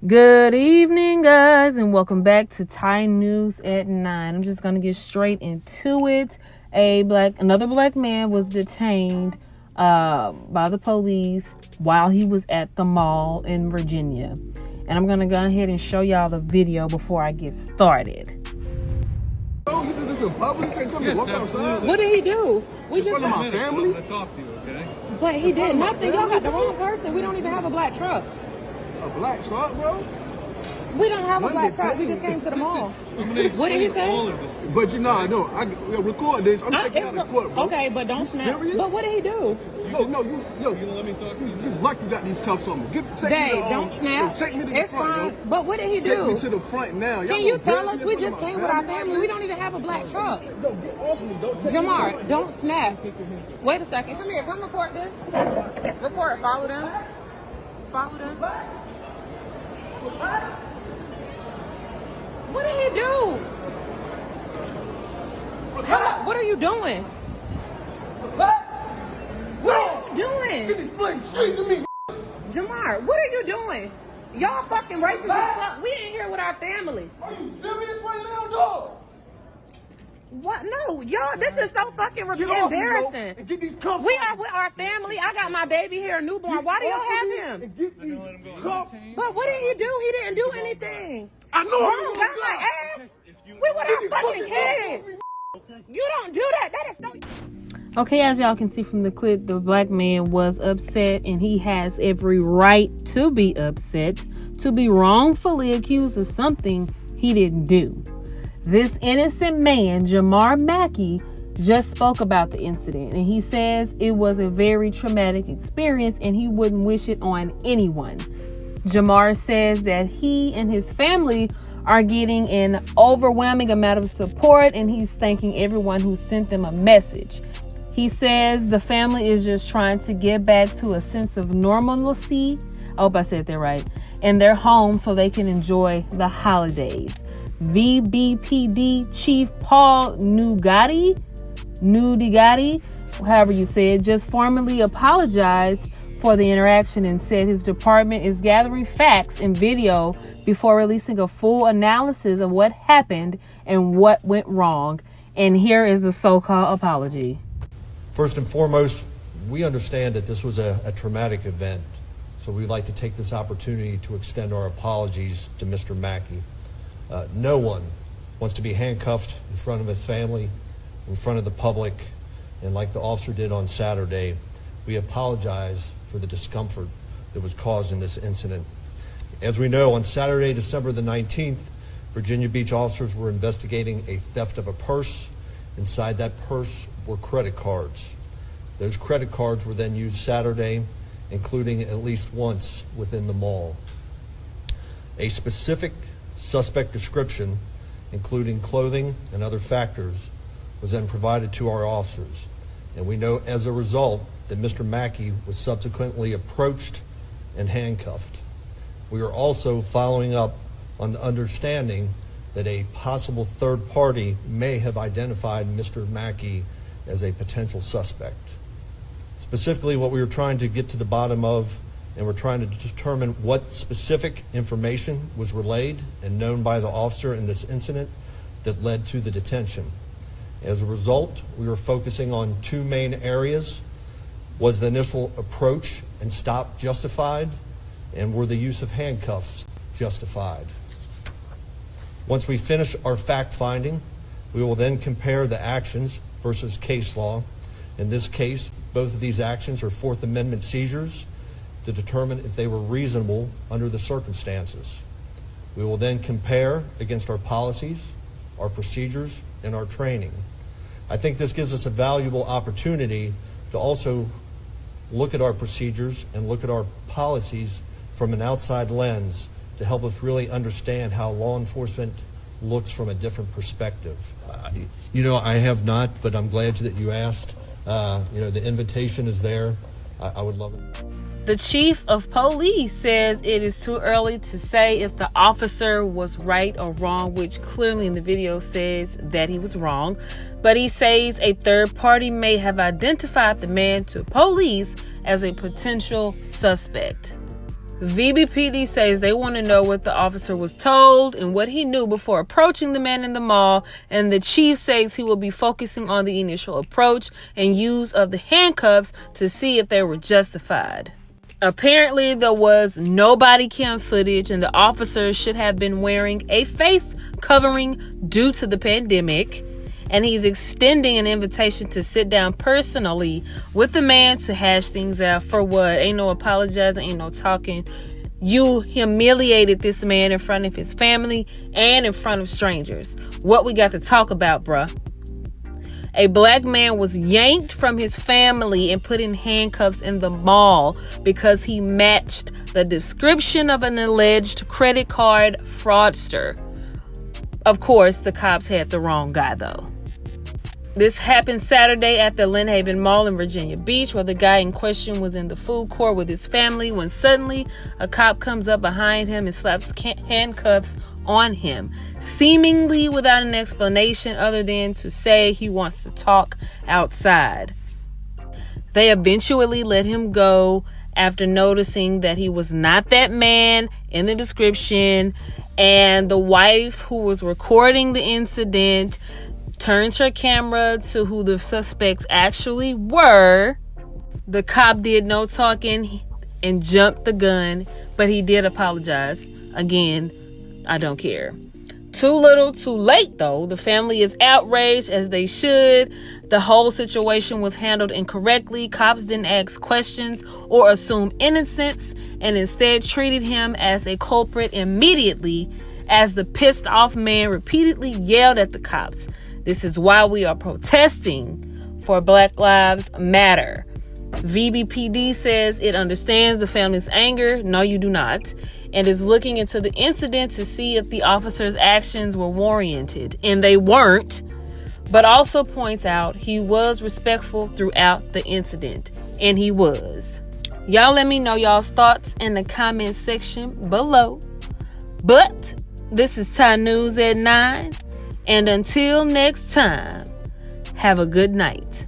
Good evening, guys, and welcome back to Thai News at 9. I'm just going to get straight into it. Another black man was detained by the police while he was at the mall in Virginia. And I'm going to go ahead and show y'all the video before I get started. You do this in public? You can't tell me to walk outside. What did he do? We just in my family. I want to talk to you, okay? But he did nothing. Y'all got the wrong person. We don't even have a black truck. A black truck, bro? We don't have a black truck. We just came to the mall. What did he say? All of this. But you know, I know. I record this. I'm taking out the court, bro. Okay, but don't snap. Serious? But what did he do? You gonna let me talk to you? You lucky you got these cuffs on me. Don't snap. Take me to the front, yo. But what did he do? Take me to the front now. Can you tell us? We just came with our family. We don't even have a black truck. No, get off me. Don't take Jamar, me. don't snap. Wait a second. Come here. Come report this. Report. Follow them. Follow them. What did he do? What are you doing? What are you doing? Get these flames straight to me. Jamar, what are you doing? Y'all fucking racist as fuck. We ain't here with our family. Are you serious right now, dog? What? No, y'all, this is so fucking Get off me, embarrassing. yo, and get these cuffs We off are me. with our family. I got my baby here, a newborn. Why do y'all have him? And get these cuffs. But what did he do? He didn't do anything. I know Wrong I'm guy, my ass. We with our fucking kids. You don't do that. That is so... Okay, as y'all can see from the clip, the black man was upset, and he has every right to be upset, to be wrongfully accused of something he didn't do. This innocent man, Jamar Mackey, just spoke about the incident, and he says it was a very traumatic experience and he wouldn't wish it on anyone. Jamar says that he and his family are getting an overwhelming amount of support, and he's thanking everyone who sent them a message. He says the family is just trying to get back to a sense of normalcy. I hope I said that right. In their home so they can enjoy the holidays. VBPD Chief Paul Nudigati, however you say it, just formally apologized for the interaction and said his department is gathering facts and video before releasing a full analysis of what happened and what went wrong. And here is the so-called apology. First and foremost, we understand that this was a traumatic event, so we'd like to take this opportunity to extend our apologies to Mr. Mackey. No one wants to be handcuffed in front of his family, in front of the public, and like the officer did on Saturday, we apologize for the discomfort that was caused in this incident. As we know, on Saturday, December the 19th, Virginia Beach officers were investigating a theft of a purse. Inside that purse were credit cards. Those credit cards were then used Saturday, including at least once within the mall. A specific suspect description, including clothing and other factors, was then provided to our officers. And we know as a result that Mr. Mackey was subsequently approached and handcuffed. We are also following up on the understanding that a possible third party may have identified Mr. Mackey as a potential suspect. Specifically, what we were trying to get to the bottom of, and we're trying to determine what specific information was relayed and known by the officer in this incident that led to the detention. As a result, we were focusing on two main areas. Was the initial approach and stop justified? And were the use of handcuffs justified? Once we finish our fact finding, we will then compare the actions versus case law. In this case, both of these actions are Fourth Amendment seizures to determine if they were reasonable under the circumstances. We will then compare against our policies, our procedures, and our training. I think this gives us a valuable opportunity to also look at our procedures and look at our policies from an outside lens to help us really understand how law enforcement looks from a different perspective. I have not, but I'm glad that you asked. The invitation is there. I would love it. The chief of police says it is too early to say if the officer was right or wrong, which clearly in the video says that he was wrong. But he says a third party may have identified the man to police as a potential suspect. VBPD says they want to know what the officer was told and what he knew before approaching the man in the mall, and the chief says he will be focusing on the initial approach and use of the handcuffs to see if they were justified. Apparently, there was no body cam footage, and the officers should have been wearing a face covering due to the pandemic. And he's extending an invitation to sit down personally with the man to hash things out. For what? Ain't no apologizing, ain't no talking. You humiliated this man in front of his family and in front of strangers. What we got to talk about, bruh? A black man was yanked from his family and put in handcuffs in the mall because he matched the description of an alleged credit card fraudster. Of course, the cops had the wrong guy, though. This happened Saturday at the Lynn Haven Mall in Virginia Beach, where the guy in question was in the food court with his family when suddenly a cop comes up behind him and slaps handcuffs on him, seemingly without an explanation other than to say he wants to talk outside. They eventually let him go after noticing that he was not that man in the description, and the wife who was recording the incident turns her camera to who the suspects actually were. The cop did no talking and jumped the gun, but he did apologize. Again, I don't care. Too little, too late, though. The family is outraged, as they should. The whole situation was handled incorrectly. Cops didn't ask questions or assume innocence, and instead treated him as a culprit immediately, as the pissed off man repeatedly yelled at the cops. This is why we are protesting for Black Lives Matter. VBPD says it understands the family's anger. No, you do not. And is looking into the incident to see if the officer's actions were warranted. And they weren't. But also points out he was respectful throughout the incident. And he was. Y'all let me know y'all's thoughts in the comment section below. But this is Thai News at 9. And until next time, have a good night.